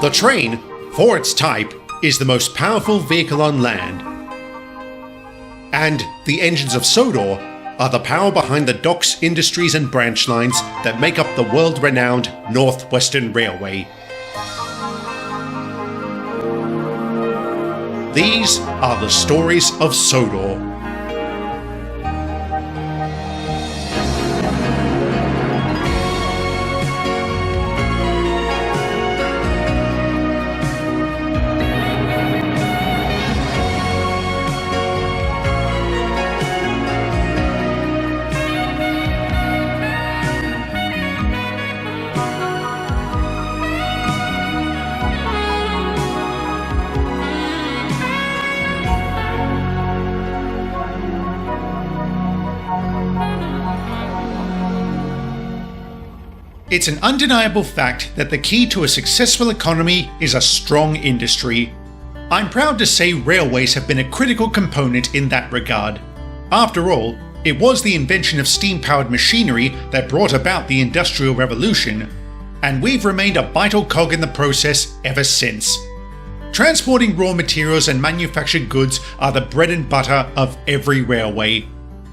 The train, for its type, is the most powerful vehicle on land. And the engines of Sodor are the power behind the docks, industries and branch lines that make up the world-renowned Northwestern Railway. These are the stories of Sodor. It's an undeniable fact that the key to a successful economy is a strong industry. I'm proud to say railways have been a critical component in that regard. After all, it was the invention of steam-powered machinery that brought about the Industrial Revolution, and we've remained a vital cog in the process ever since. Transporting raw materials and manufactured goods are the bread and butter of every railway.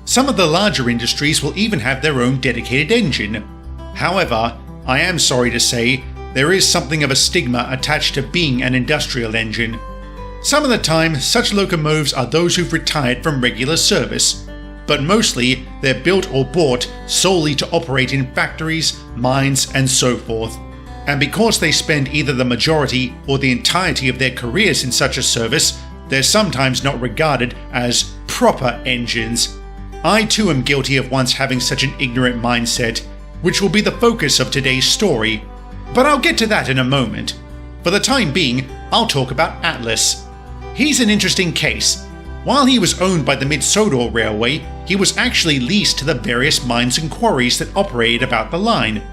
Some of the larger industries will even have their own dedicated engine. However, I am sorry to say, there is something of a stigma attached to being an industrial engine. Some of the time, such locomotives are those who've retired from regular service, but mostly they're built or bought solely to operate in factories, mines, and so forth. And because they spend either the majority or the entirety of their careers in such a service, they're sometimes not regarded as proper engines. I too am guilty of once having such an ignorant mindset, which will be the focus of today's story, but I'll get to that in a moment. For the time being, I'll talk about Atlas. He's an interesting case. While he was owned by the Mid-Sodor Railway, he was actually leased to the various mines and quarries that operated about the line.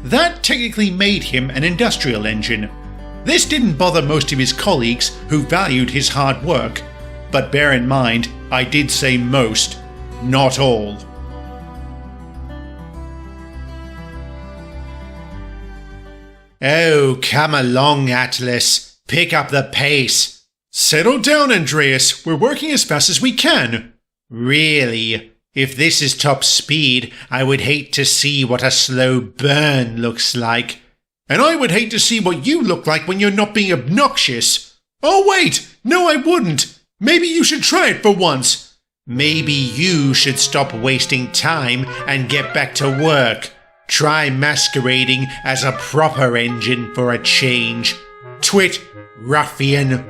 That technically made him an industrial engine. This didn't bother most of his colleagues who valued his hard work, but bear in mind, I did say most, not all. Oh, come along, Atlas. Pick up the pace. Settle down, Andreas. We're working as fast as we can. Really? If this is top speed, I would hate to see what a slow burn looks like. And I would hate to see what you look like when you're not being obnoxious. Oh wait! No, I wouldn't. Maybe you should try it for once. Maybe you should stop wasting time and get back to work. Try masquerading as a proper engine for a change. Twit, ruffian.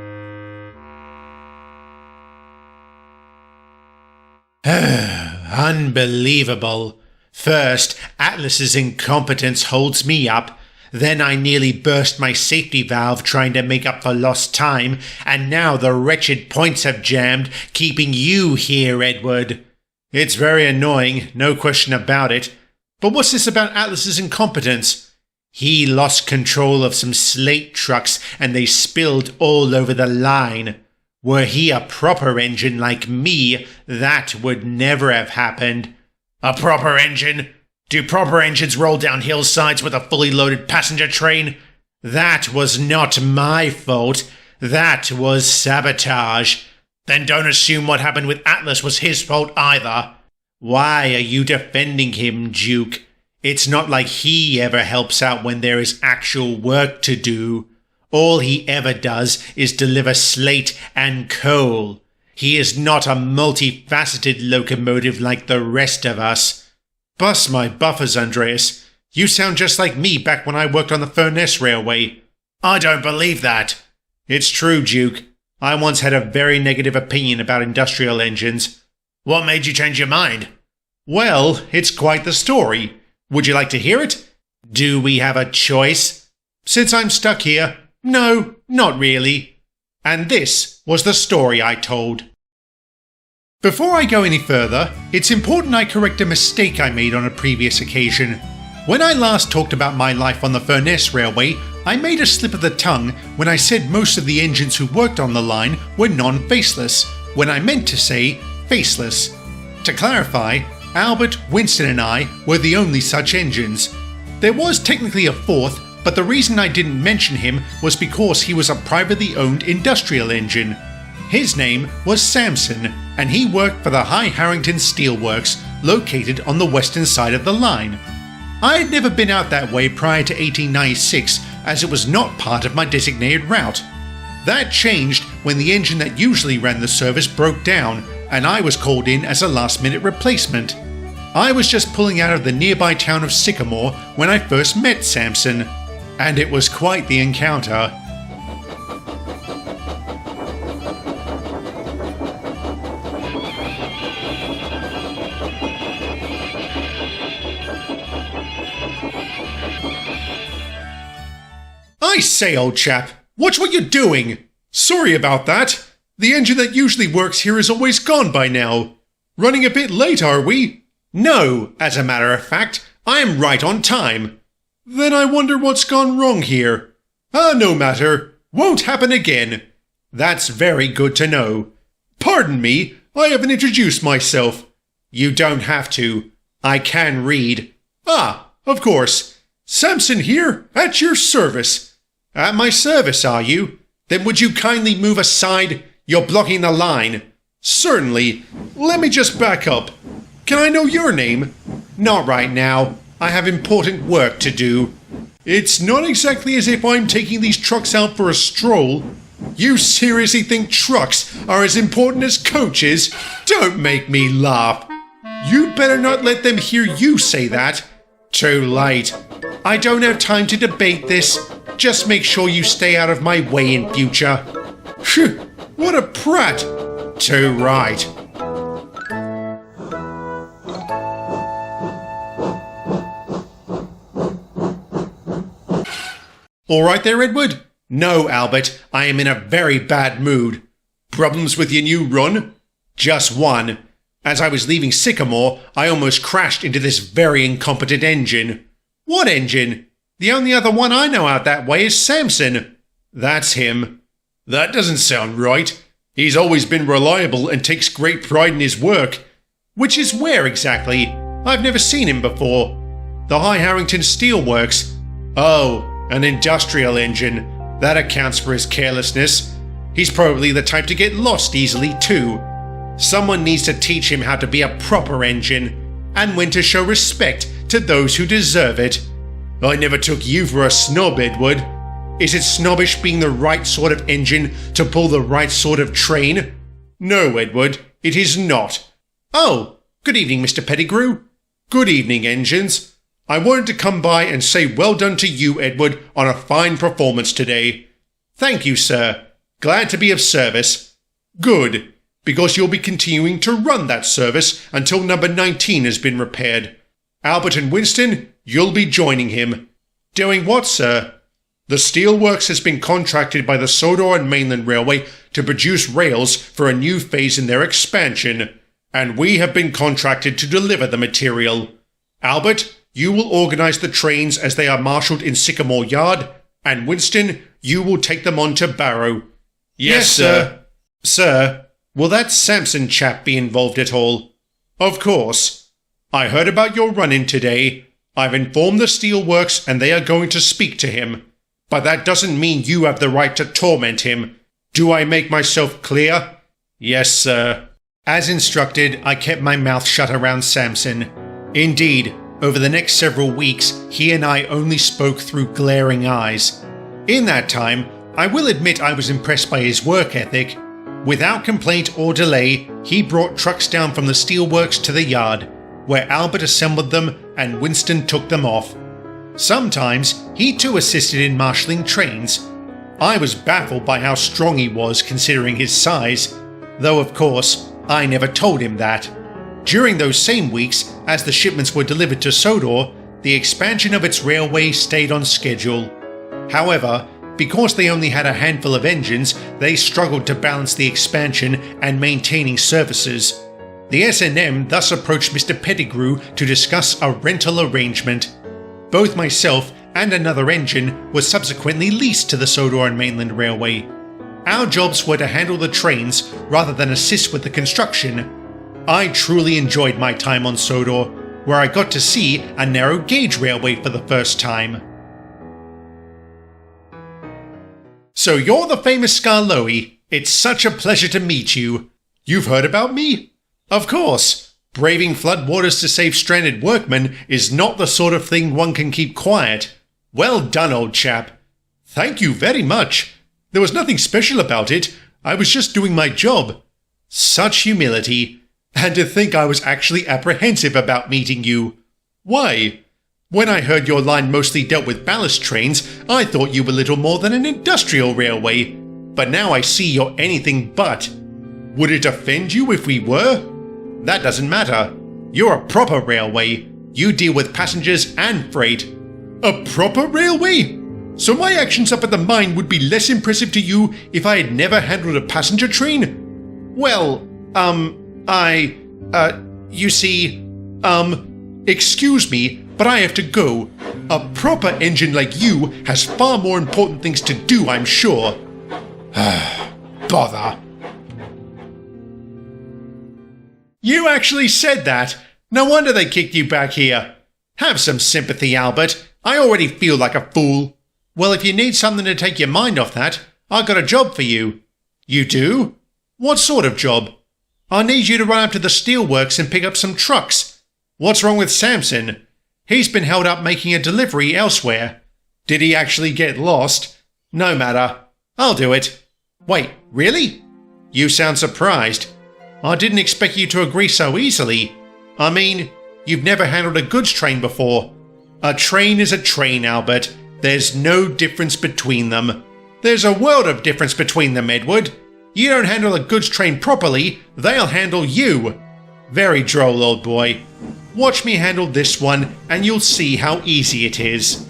Unbelievable. First, Atlas's incompetence holds me up. Then I nearly burst my safety valve trying to make up for lost time, and now the wretched points have jammed, keeping you here, Edward. It's very annoying, no question about it. But what's this about Atlas's incompetence? He lost control of some slate trucks and they spilled all over the line. Were he a proper engine like me, that would never have happened. A proper engine? Do proper engines roll down hillsides with a fully loaded passenger train? That was not my fault. That was sabotage. Then don't assume what happened with Atlas was his fault either. Why are you defending him, Duke? It's not like he ever helps out when there is actual work to do. All he ever does is deliver slate and coal. He is not a multifaceted locomotive like the rest of us. Bust my buffers, Andreas. You sound just like me back when I worked on the Furness Railway. I don't believe that. It's true, Duke. I once had a very negative opinion about industrial engines. What made you change your mind? Well, it's quite the story. Would you like to hear it? Do we have a choice? Since I'm stuck here, no, not really. And this was the story I told. Before I go any further, it's important I correct a mistake I made on a previous occasion. When I last talked about my life on the Furness Railway, I made a slip of the tongue when I said most of the engines who worked on the line were non-faceless, when I meant to say faceless. To clarify, Albert, Winston and I were the only such engines. There was technically a fourth, but the reason I didn't mention him was because he was a privately owned industrial engine. His name was Samson, and he worked for the High Harrington Steelworks, located on the western side of the line. I had never been out that way prior to 1896, as it was not part of my designated route. That changed when the engine that usually ran the service broke down, and I was called in as a last-minute replacement. I was just pulling out of the nearby town of Sycamore when I first met Samson, and it was quite the encounter. I say, old chap, watch what you're doing! Sorry about that. The engine that usually works here is always gone by now. Running a bit late, are we? No, as a matter of fact, I am right on time. Then I wonder what's gone wrong here. No matter. Won't happen again. That's very good to know. Pardon me, I haven't introduced myself. You don't have to. I can read. Of course. Samson here, at your service. At my service, are you? Then would you kindly move aside? You're blocking the line. Certainly. Let me just back up. Can I know your name? Not right now. I have important work to do. It's not exactly as if I'm taking these trucks out for a stroll. You seriously think trucks are as important as coaches? Don't make me laugh. You'd better not let them hear you say that. Too late. I don't have time to debate this. Just make sure you stay out of my way in future. Phew, what a prat! Too right. All right there, Edward? No, Albert, I am in a very bad mood. Problems with your new run? Just one. As I was leaving Sycamore, I almost crashed into this very incompetent engine. What engine? The only other one I know out that way is Samson. That's him. That doesn't sound right. He's always been reliable and takes great pride in his work. Which is where exactly? I've never seen him before. The High Harrington Steelworks. Oh, an industrial engine. That accounts for his carelessness. He's probably the type to get lost easily too. Someone needs to teach him how to be a proper engine, and when to show respect to those who deserve it. I never took you for a snob, Edward. Is it snobbish being the right sort of engine to pull the right sort of train? No, Edward, it is not. Oh, good evening, Mr. Pettigrew. Good evening, engines. I wanted to come by and say well done to you, Edward, on a fine performance today. Thank you, sir. Glad to be of service. Good, because you'll be continuing to run that service until number 19 has been repaired. Albert and Winston, you'll be joining him. Doing what, sir? The steelworks has been contracted by the Sodor and Mainland Railway to produce rails for a new phase in their expansion, and we have been contracted to deliver the material. Albert, you will organize the trains as they are marshalled in Sycamore Yard, and Winston, you will take them on to Barrow. Yes, sir. Sir, will that Samson chap be involved at all? Of course. I heard about your run-in today. I've informed the steelworks and they are going to speak to him. But that doesn't mean you have the right to torment him. Do I make myself clear? Yes, sir. As instructed, I kept my mouth shut around Samson. Indeed, over the next several weeks, he and I only spoke through glaring eyes. In that time, I will admit I was impressed by his work ethic. Without complaint or delay, he brought trucks down from the steelworks to the yard, where Albert assembled them and Winston took them off. Sometimes he too assisted in marshalling trains. I was baffled by how strong he was considering his size, though of course I never told him that. During those same weeks, as the shipments were delivered to Sodor, the expansion of its railway stayed on schedule. However, because they only had a handful of engines, they struggled to balance the expansion and maintaining services. The S&M thus approached Mr. Pettigrew to discuss a rental arrangement. Both myself and another engine were subsequently leased to the Sodor and Mainland Railway. Our jobs were to handle the trains rather than assist with the construction. I truly enjoyed my time on Sodor, where I got to see a narrow gauge railway for the first time. So you're the famous Skarloey. It's such a pleasure to meet you. You've heard about me? Of course. Braving floodwaters to save stranded workmen is not the sort of thing one can keep quiet. Well done, old chap. Thank you very much. There was nothing special about it. I was just doing my job. Such humility. And to think I was actually apprehensive about meeting you. Why? When I heard your line mostly dealt with ballast trains, I thought you were little more than an industrial railway. But now I see you're anything but. Would it offend you if we were? That doesn't matter. You're a proper railway. You deal with passengers and freight. A proper railway? So my actions up at the mine would be less impressive to you if I had never handled a passenger train? Well, you see, excuse me, but I have to go. A proper engine like you has far more important things to do, I'm sure. Bother. You actually said that. No wonder they kicked you back here. Have some sympathy, Albert. I already feel like a fool. Well, if you need something to take your mind off that, I've got a job for you. You do? What sort of job? I need you to run up to the steelworks and pick up some trucks. What's wrong with Samson? He's been held up making a delivery elsewhere. Did he actually get lost? No matter. I'll do it. Wait, really? You sound surprised. I didn't expect you to agree so easily. I mean, you've never handled a goods train before. A train is a train, Albert. There's no difference between them. There's a world of difference between them, Edward. You don't handle a goods train properly, they'll handle you. Very droll, old boy. Watch me handle this one, and you'll see how easy it is.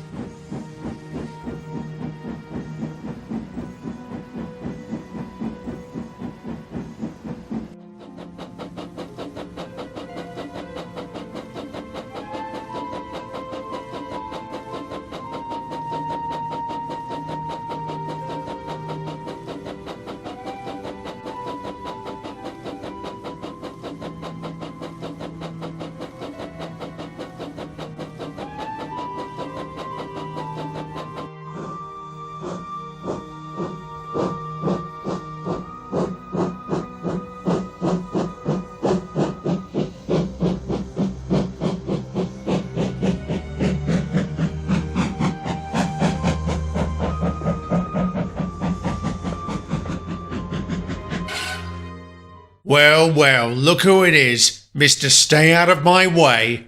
Well, well, look who it is, Mr. Stay Out of My Way.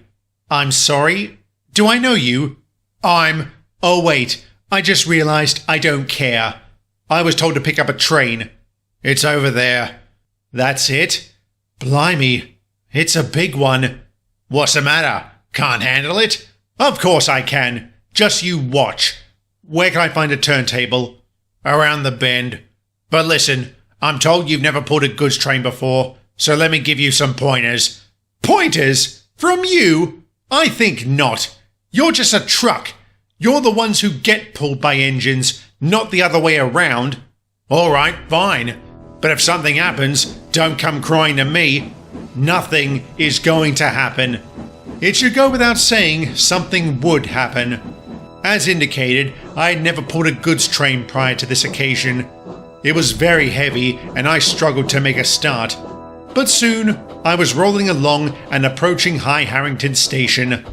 I'm sorry, do I know you? Oh wait, I just realised I don't care. I was told to pick up a train. It's over there. That's it? Blimey, it's a big one. What's the matter? Can't handle it? Of course I can. Just you watch. Where can I find a turntable? Around the bend. But listen, I'm told you've never pulled a goods train before, so let me give you some pointers. Pointers? From you? I think not. You're just a truck. You're the ones who get pulled by engines, not the other way around. All right, fine. But if something happens, don't come crying to me. Nothing is going to happen. It should go without saying something would happen. As indicated, I had never pulled a goods train prior to this occasion. It was very heavy, and I struggled to make a start. But soon, I was rolling along and approaching High Harrington Station.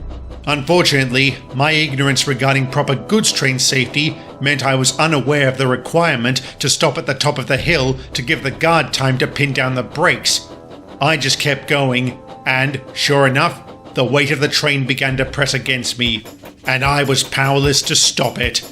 Unfortunately, my ignorance regarding proper goods train safety meant I was unaware of the requirement to stop at the top of the hill to give the guard time to pin down the brakes. I just kept going, and, sure enough, the weight of the train began to press against me, and I was powerless to stop it.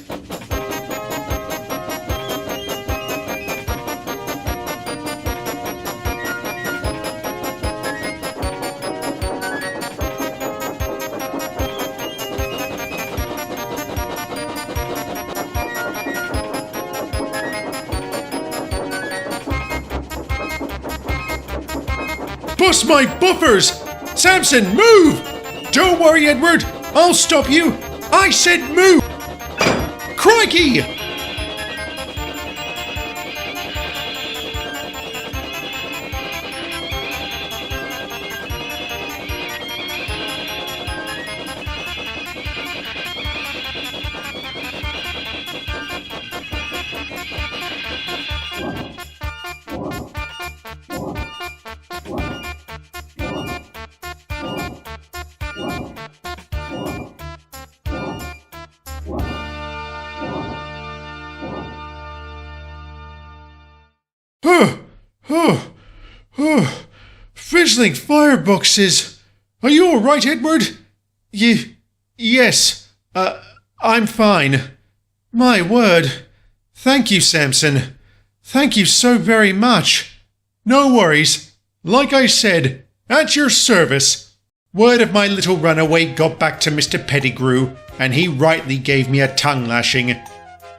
Bust my buffers! Samson, move! Don't worry, Edward. I'll stop you. I said move! Crikey! sizzling fireboxes. Are you all right, Edward? Yes. I'm fine. My word. Thank you, Samson. Thank you so very much. No worries. Like I said, at your service. Word of my little runaway got back to Mr. Pettigrew, and he rightly gave me a tongue lashing.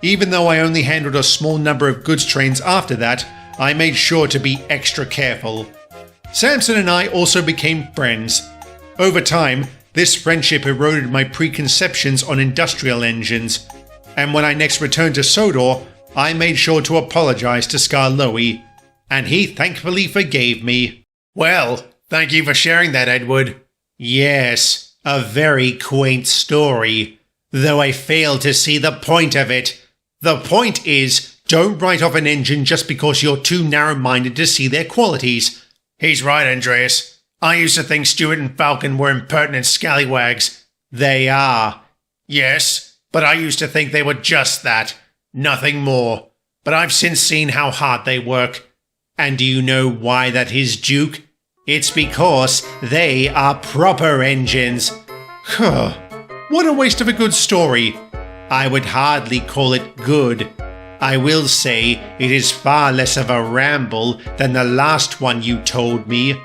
Even though I only handled a small number of goods trains after that, I made sure to be extra careful. Samson and I also became friends. Over time, this friendship eroded my preconceptions on industrial engines, and when I next returned to Sodor, I made sure to apologize to Skarloey, and he thankfully forgave me. Well, thank you for sharing that, Edward. Yes, a very quaint story, though I fail to see the point of it. The point is, don't write off an engine just because you're too narrow-minded to see their qualities. He's right, Andreas. I used to think Stewart and Falcon were impertinent scallywags. They are. Yes, but I used to think they were just that. Nothing more. But I've since seen how hard they work. And do you know why that is, Duke? It's because they are proper engines. Huh. What a waste of a good story. I would hardly call it good. I will say it is far less of a ramble than the last one you told me.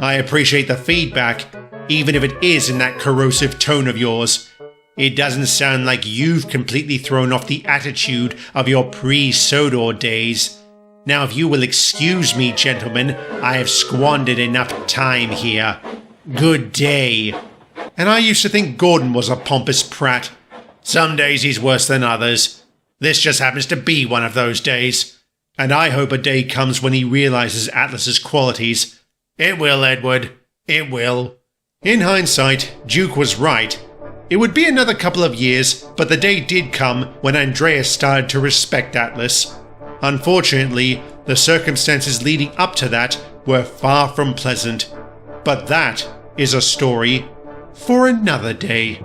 I appreciate the feedback, even if it is in that corrosive tone of yours. It doesn't sound like you've completely thrown off the attitude of your pre-Sodor days. Now, if you will excuse me, gentlemen, I have squandered enough time here. Good day. And I used to think Gordon was a pompous prat. Some days he's worse than others. This just happens to be one of those days. And I hope a day comes when he realizes Atlas's qualities. It will, Edward. It will. In hindsight, Duke was right. It would be another couple of years, but the day did come when Andreas started to respect Atlas. Unfortunately, the circumstances leading up to that were far from pleasant. But that is a story for another day.